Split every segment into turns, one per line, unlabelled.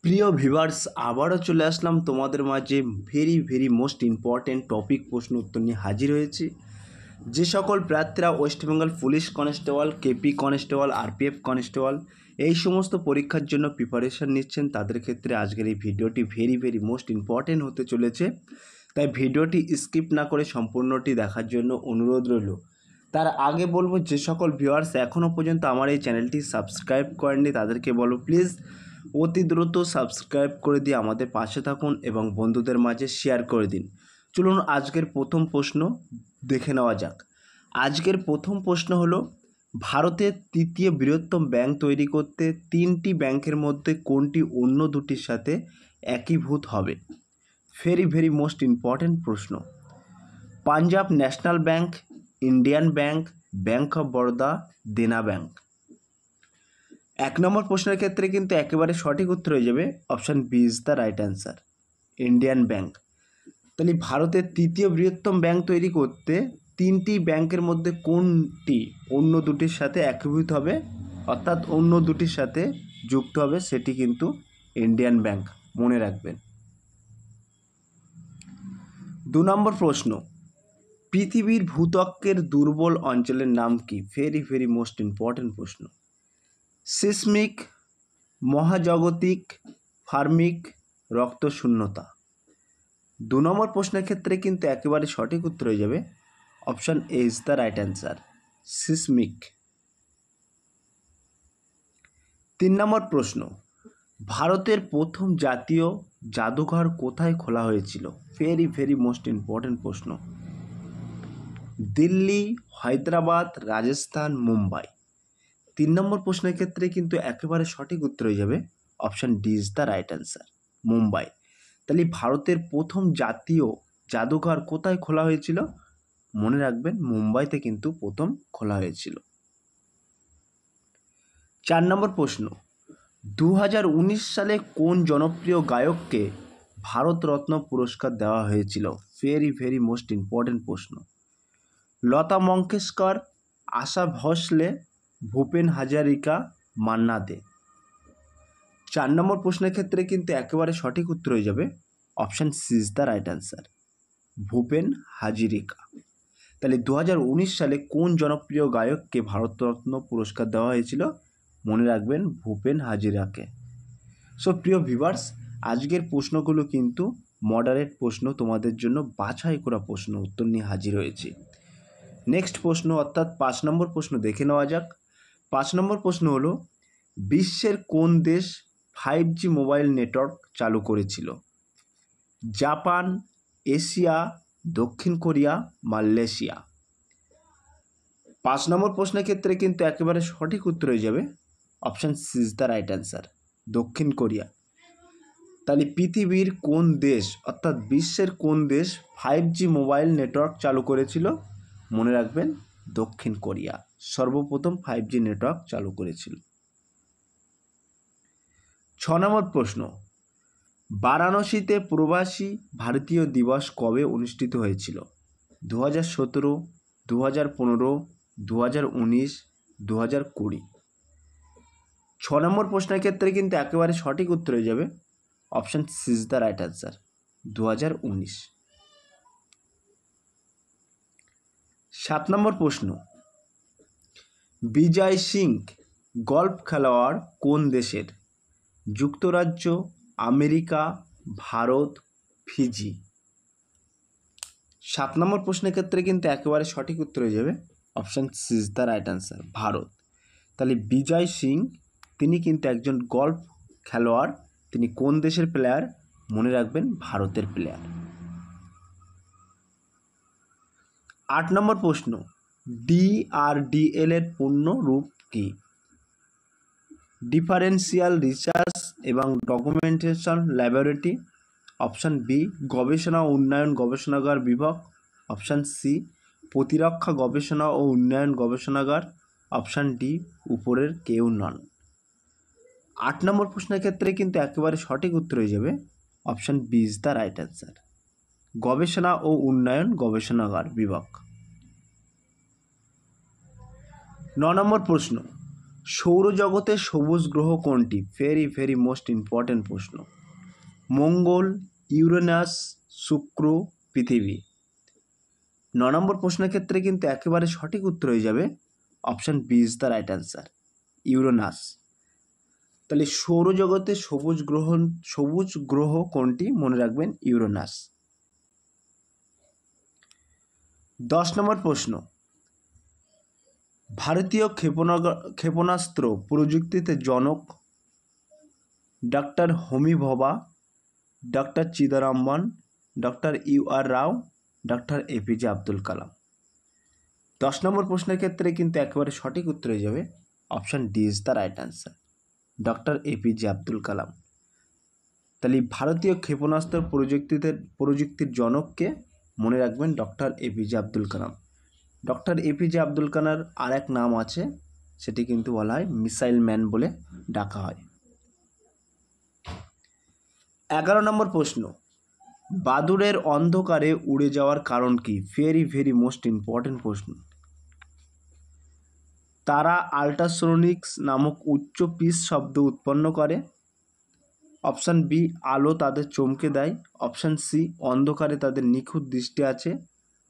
প্রিয় ভিউয়ার্স, আবারও চলে আসলাম তোমাদের মাঝে ভেরি মোস্ট ইম্পর্ট্যান্ট টপিক প্রশ্ন উত্তর নিয়ে হাজির হয়েছি। যে সকল প্রার্থীরা West Bengal police constable, KP constable, RPF constable এই সমস্ত পরীক্ষার জন্য প্রিপারেশন নিচ্ছেন, তাদের ক্ষেত্রে আজকের এই ভিডিওটি ভেরি মোস্ট ইম্পর্ট্যান্ট হতে চলেছে। তাই ভিডিওটি স্কিপ না করে সম্পূর্ণটি দেখার জন্য অনুরোধ রইল। তার আগে বলবো, যে সকল ভিউয়ার্স এখনও পর্যন্ত আমার এই চ্যানেলটি সাবস্ক্রাইব করেননি তাদেরকে বলবো প্লিজ অতি দ্রুত সাবস্ক্রাইব করে দিয়ে আমাদের পাশে থাকুন এবং বন্ধুদের মাঝে শেয়ার করে দিন। চলুন আজকের প্রথম প্রশ্ন দেখে নেওয়া যাক। আজকের প্রথম প্রশ্ন হলো, ভারতের তৃতীয় বৃহত্তম ব্যাংক তৈরি করতে তিনটি ব্যাংকের মধ্যে কোনটি অন্য দুটির সাথে একীভূত হবে? ভেরি মোস্ট ইম্পর্ট্যান্ট প্রশ্ন। Punjab national bank, Indian bank, bank of Baroda, দেনা ব্যাংক। এক নম্বর প্রশ্নের ক্ষেত্রে কিন্তু একেবারে সঠিক উত্তর হয়ে যাবে option B is the right answer, Indian bank. তাহলে ভারতের তৃতীয় বৃহত্তম ব্যাংক তৈরি করতে তিনটি ব্যাংকের মধ্যে কোনটি অন্য দুটির সাথে একীভূত হবে, অর্থাৎ অন্য দুটির সাথে যুক্ত হবে, সেটি কিন্তু ইন্ডিয়ান ব্যাংক, মনে রাখবেন। দু নম্বর প্রশ্ন, পৃথিবীর ভূত্বকের দুর্বল অঞ্চলের নাম কি? ভেরি মোস্ট ইম্পর্ট্যান্ট প্রশ্ন। সিসমিক, মহাজাগতিক, ফার্মিক, রক্তশূন্যতা। দু নম্বর প্রশ্নের ক্ষেত্রে কিন্তু একেবারে সঠিক উত্তর হয়ে যাবে option A is the right answer, seismic. তিন নম্বর প্রশ্ন, ভারতের প্রথম জাতীয় জাদুঘর কোথায় খোলা হয়েছিল? ভেরি মোস্ট ইম্পর্ট্যান্ট প্রশ্ন। দিল্লি, হায়দ্রাবাদ, রাজস্থান, মুম্বাই। তিন নম্বর প্রশ্নের ক্ষেত্রে কিন্তু একেবারে সঠিক উত্তর হয়ে যাবে option D is the right answer, Mumbai. তাহলে ভারতের প্রথম জাতীয় জাদুঘর কোথায় খোলা হয়েছিল? মনে রাখবেন, মুম্বাইতে কিন্তু প্রথম খোলা হয়েছিল। 4 নম্বর প্রশ্ন, 2019 সালে কোন জনপ্রিয় গায়ককে ভারতরত্ন পুরস্কার দেওয়া হয়েছিল? ভেরি মোস্ট ইম্পর্ট্যান্ট প্রশ্ন। লতা মঙ্গেশকর, আশা ভোসলে, ভূপেন হাজারিকা, মান্না দে। 4 নম্বর প্রশ্নের ক্ষেত্রে কিন্তু একেবারে সঠিক উত্তর হয়ে যাবে option C is the right answer, Bhupen Hazarika. তাহলে 2019 সালে কোন জনপ্রিয় গায়ককে ভারতরত্ন পুরস্কার দেওয়া হয়েছিল? মনে রাখবেন, ভূপেন হাজারিকাকে। সো প্রিয় ভিউয়ার্স, আজকের প্রশ্নগুলো কিন্তু মডারেট প্রশ্ন, তোমাদের জন্য বাছাই করা প্রশ্ন উত্তর নিয়ে হাজির হয়েছে। নেক্সট প্রশ্ন অর্থাৎ 5 নম্বর প্রশ্ন দেখে নেওয়া যাক। 5 নম্বর প্রশ্ন হলো, বিশ্বের কোন দেশ 5G মোবাইল নেটওয়ার্ক চালু করেছিল? জাপান, এশিয়া, দক্ষিণ কোরিয়া, মালয়েশিয়া। 5 নম্বর প্রশ্নের ক্ষেত্রে কিন্তু একেবারে সঠিক উত্তর হয়ে যাবে option C is the right answer, দক্ষিণ কোরিয়া। তাহলে পৃথিবীর কোন দেশ অর্থাৎ বিশ্বের কোন দেশ 5G মোবাইল নেটওয়ার্ক চালু করেছিল? মনে রাখবেন, দক্ষিণ কোরিয়া সর্বপ্রথম 5G নেটওয়ার্ক চালু করেছিল। 6 নম্বর প্রশ্ন, বারাণসীতে প্রবাসী ভারতীয় দিবস কবে অনুষ্ঠিত হয়েছিল? 2017, 2015, 2019, 2020। 6 নম্বর প্রশ্নের ক্ষেত্রে কিন্তু একেবারে সঠিক উত্তর হয়ে যাবে option C is the right answer, 2019। 7 নম্বর প্রশ্ন, বিজয় সিং গল্ফ খেলোয়াড় কোন দেশের? যুক্তরাজ্য, আমেরিকা, ভারত, ফিজি। 7 নম্বর প্রশ্নের ক্ষেত্রে কিন্তু একেবারে সঠিক উত্তর হয়ে যাবে option C is the right answer, Bharat. তাহলে বিজয় সিং তিনি কিন্তু একজন গল্ফ খেলোয়াড়, তিনি কোন দেশের প্লেয়ার? মনে রাখবেন, ভারতের প্লেয়ার। 8 নম্বর প্রশ্ন, DRDL এর পূর্ণ রূপ কি? ডিফারেন্সিয়াল রিসার্চ এবং ডকুমেন্টেশন ল্যাবরেটরি। অপশান বি, গবেষণা ও উন্নয়ন গবেষণাগার বিভাগ। অপশান সি, প্রতিরক্ষা গবেষণা ও উন্নয়ন গবেষণাগার। অপশান ডি, উপরের কেউ নন। 8 নম্বর প্রশ্নের ক্ষেত্রে কিন্তু একেবারে সঠিক উত্তর হয়ে যাবে option B is the right answer, গবেষণা ও উন্নয়ন গবেষণাগার বিভাগ। 9 নম্বর প্রশ্ন, সৌরজগতের সবুজ গ্রহ কোনটি? ভেরি ভেরি মোস্ট ইম্পর্ট্যান্ট প্রশ্ন। মঙ্গল, ইউরেনাস, শুক্র, পৃথিবী। 9 নম্বর প্রশ্নের ক্ষেত্রে কিন্তু একেবারে সঠিক উত্তর হয়ে যাবে option B is the right answer, Uranus. তাহলে সৌরজগতে সবুজ গ্রহ কোনটি? মনে রাখবেন ইউরেনাস। 10 নম্বর প্রশ্ন, ভারতীয় ক্ষেপণাস্ত্র প্রযুক্তিতে জনক? Doctor Homi Bhabha, doctor Chidambaram, doctor U R. Rao, doctor APJ Abdul Kalam. 10 নম্বর প্রশ্নের ক্ষেত্রে কিন্তু একেবারে সঠিক উত্তর হয়ে যাবে option D is the right answer, doctor APJ Abdul Kalam. তাহলে ভারতীয় ক্ষেপণাস্ত্র প্রযুক্তির জনককে? মনে রাখবেন doctor APJ Abdul Kalam. Doctor APJ Abdul কালামের আর এক নাম আছে, সেটি কিন্তু বলা হয় মিসাইল ম্যান বলে ডাকা হয়। 11 নম্বর প্রশ্ন, বাদুড়ের অন্ধকারে উড়ে যাওয়ার কারণ কি? ভেরি ভেরি মোস্ট ইম্পর্টেন্ট প্রশ্ন। তারা আল্ট্রাসোনিক্স নামক উচ্চ পিচ শব্দ উৎপন্ন করে। অপশান বি, আলো তাদের চমকে দেয়। অপশান সি, অন্ধকারে তাদের নিখুঁত দৃষ্টি আছে।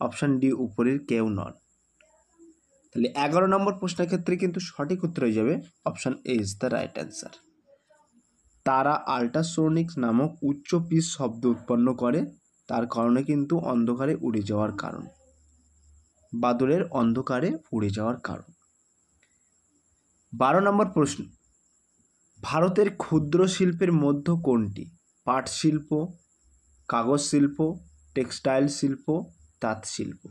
অপশান ডি, উপরের কেউ নন। তাহলে 11 নম্বর প্রশ্নের ক্ষেত্রে কিন্তু সঠিক উত্তর হয়ে যাবে option A is the right answer. তারা আল্ট্রাসোনিক্স নামক উচ্চ পিচ শব্দ উৎপন্ন করে, তার কারণে কিন্তু অন্ধকারে উড়ে যাওয়ার কারণ, বাদুড়ের অন্ধকারে উড়ে যাওয়ার কারণ। 12 নম্বর প্রশ্ন, ভারতের ক্ষুদ্র শিল্পের মধ্য কোনটি? পাট শিল্প, কাগজ শিল্প, টেক্সটাইল শিল্প, তাঁত শিল্প।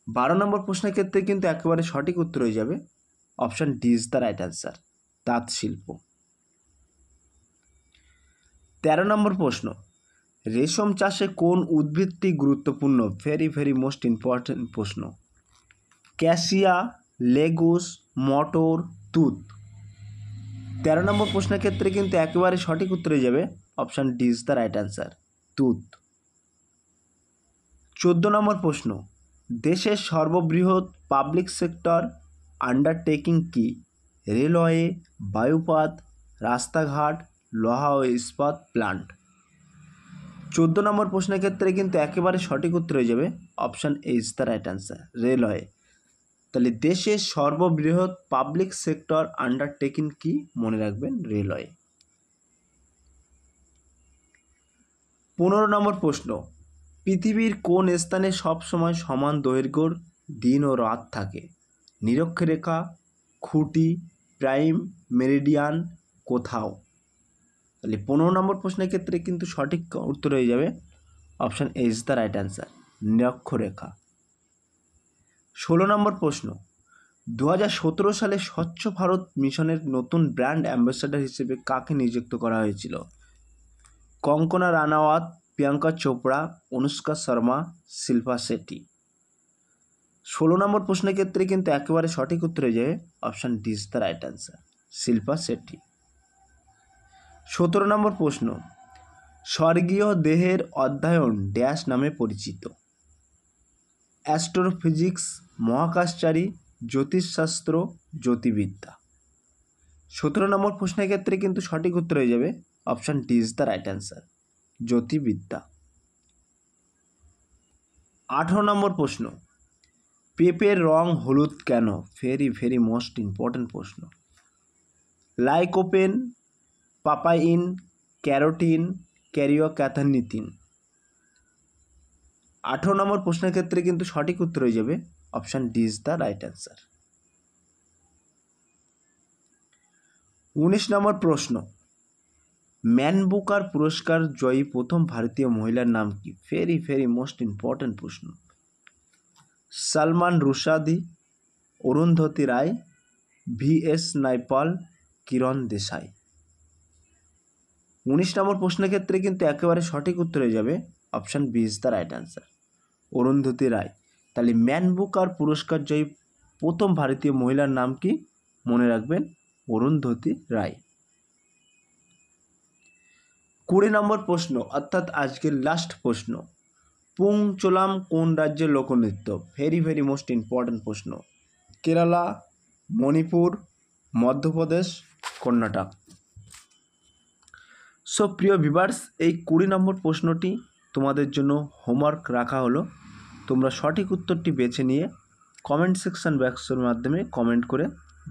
12 নম্বর প্রশ্নের ক্ষেত্রে কিন্তু একেবারে সঠিক উত্তর হয়ে যাবে option D is the right answer, তাঁত শিল্প। 13 নম্বর প্রশ্ন, রেশম চাষে কোন উদ্ভিদটি গুরুত্বপূর্ণ? ভেরি ভেরি মোস্ট ইম্পর্টেন্ট প্রশ্ন। ক্যাসিয়া, লেগুস, মটর, তুঁত। 13 নম্বর প্রশ্নের ক্ষেত্রে কিন্তু একেবারে সঠিক উত্তর হয়ে যাবে option D is the right answer, তুঁত। 14 নম্বর প্রশ্ন, দেশের সর্ববৃহৎ পাবলিক সেক্টর আন্ডারটেকিং কি? রেলওয়ে, বায়ুপথ, রাস্তাঘাট, লোহা ও ইস্পাত প্ল্যান্ট। 14 নম্বর প্রশ্নের ক্ষেত্রে কিন্তু একেবারে সঠিক উত্তর হয়ে যাবে option A is the right answer, railway. তাহলে দেশের সর্ববৃহৎ পাবলিক সেক্টর আন্ডারটেকিং কি? মনে রাখবেন রেলওয়ে। 15 নম্বর প্রশ্ন, পৃথিবীর কোন স্থানে সবসময় সমান দৈর্ঘ্যর দিন ও রাত থাকে? নিরক্ষরেখা, খুঁটি, প্রাইম মেরিডিয়ান, কোথাও। তাহলে 15 নম্বর প্রশ্নের ক্ষেত্রে কিন্তু সঠিক উত্তর হয়ে যাবে option A is the right answer, নিরক্ষরেখা। 16 নম্বর প্রশ্ন, 2017 সালে স্বচ্ছ ভারত মিশনের নতুন ব্র্যান্ড অ্যাম্বাসাডার হিসেবে কাকে নিযুক্ত করা হয়েছিল? কঙ্কনা রানাওয়াত, প্রিয়াঙ্কা চোপড়া, অনুষ্কা শর্মা, শিল্পা শেট্টি। 16 নম্বর প্রশ্নের ক্ষেত্রে কিন্তু একেবারে সঠিক উত্তর হয়ে যাবে option D is the right answer, Shilpa Shetty. 17 নম্বর প্রশ্ন, স্বর্গীয় দেহের অধ্যয়ন ড্যাশ নামে পরিচিত? অ্যাস্ট্রোফিজিক্স, মহাকাশচারী, জ্যোতিষশাস্ত্র, জ্যোতির্বিদ্যা। 17 নম্বর প্রশ্নের ক্ষেত্রে কিন্তু সঠিক উত্তর হয়ে যাবে option D is the right answer, জ্যোতির্বিদ্যা। 18 নম্বর প্রশ্ন, পেঁপের রং হলুদ কেন? ভেরি ভেরি মোস্ট ইম্পর্টেন্ট প্রশ্ন। লাইকোপেন, পাপাইন, ক্যারোটিন, ক্যারিওক্যাথানিথিন। 18 নম্বর প্রশ্নের ক্ষেত্রে কিন্তু সঠিক উত্তর হয়ে যাবে option D is the right answer. 19 নম্বর প্রশ্ন, ম্যান বুকার পুরস্কার জয়ী প্রথম ভারতীয় মহিলার নাম কি? ভেরি ভেরি মোস্ট ইম্পর্টেন্ট প্রশ্ন। সলমান রুশদি, অরুন্ধতী রায়, ভি.এস. নাইপাল, কিরণ দেশাই। 19 নম্বর প্রশ্নের ক্ষেত্রে কিন্তু একেবারে সঠিক উত্তর হয়ে যাবে option B is the right answer, Arundhati Roy. তাহলে ম্যান বুকার পুরস্কার জয়ী প্রথম ভারতীয় মহিলার নাম কি? মনে রাখবেন অরুন্ধতী রায়। 20 নম্বর প্রশ্ন অর্থাৎ আজকের লাস্ট প্রশ্ন, পুংচোলাম কোন রাজ্যের লোকনৃত্য? ভেরি ভেরি মোস্ট ইম্পর্টেন্ট প্রশ্ন। কেরালা, মণিপুর, মধ্যপ্রদেশ, কর্ণাটক। সো প্রিয় ভিউয়ার্স, এই 20 নম্বর প্রশ্নটি তোমাদের জন্য হোমওয়ার্ক রাখা হলো। তোমরা সঠিক উত্তরটি বেছে নিয়ে কমেন্ট সেকশন বক্সের মাধ্যমে কমেন্ট করে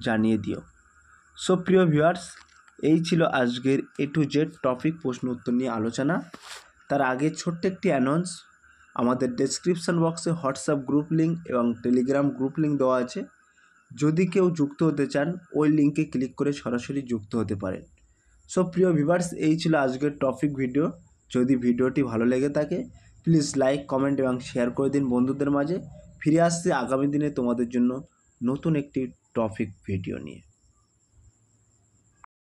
জানিয়ে দিও। সো প্রিয় ভিউয়ার্স, এই ছিল আজকের A to Z টপিক প্রশ্ন উত্তর নিয়ে আলোচনা। তার আগে ছোট্ট একটি অ্যানাউন্স, আমাদের ডেসক্রিপশন বক্সে হোয়াটসঅ্যাপ গ্রুপ লিঙ্ক এবং টেলিগ্রাম গ্রুপ লিঙ্ক দেওয়া আছে। যদি কেউ যুক্ত হতে চান ওই লিঙ্কে ক্লিক করে সরাসরি যুক্ত হতে পারেন। সো প্রিয় ভিউয়ার্স, এই ছিল আজকের টপিক ভিডিও। যদি ভিডিওটি ভালো লেগে থাকে প্লিজ লাইক, কমেন্ট এবং শেয়ার করে দিন বন্ধুদের মাঝে। ফিরে আসছি আগামী দিনে তোমাদের জন্য নতুন একটি টপিক ভিডিও নিয়ে।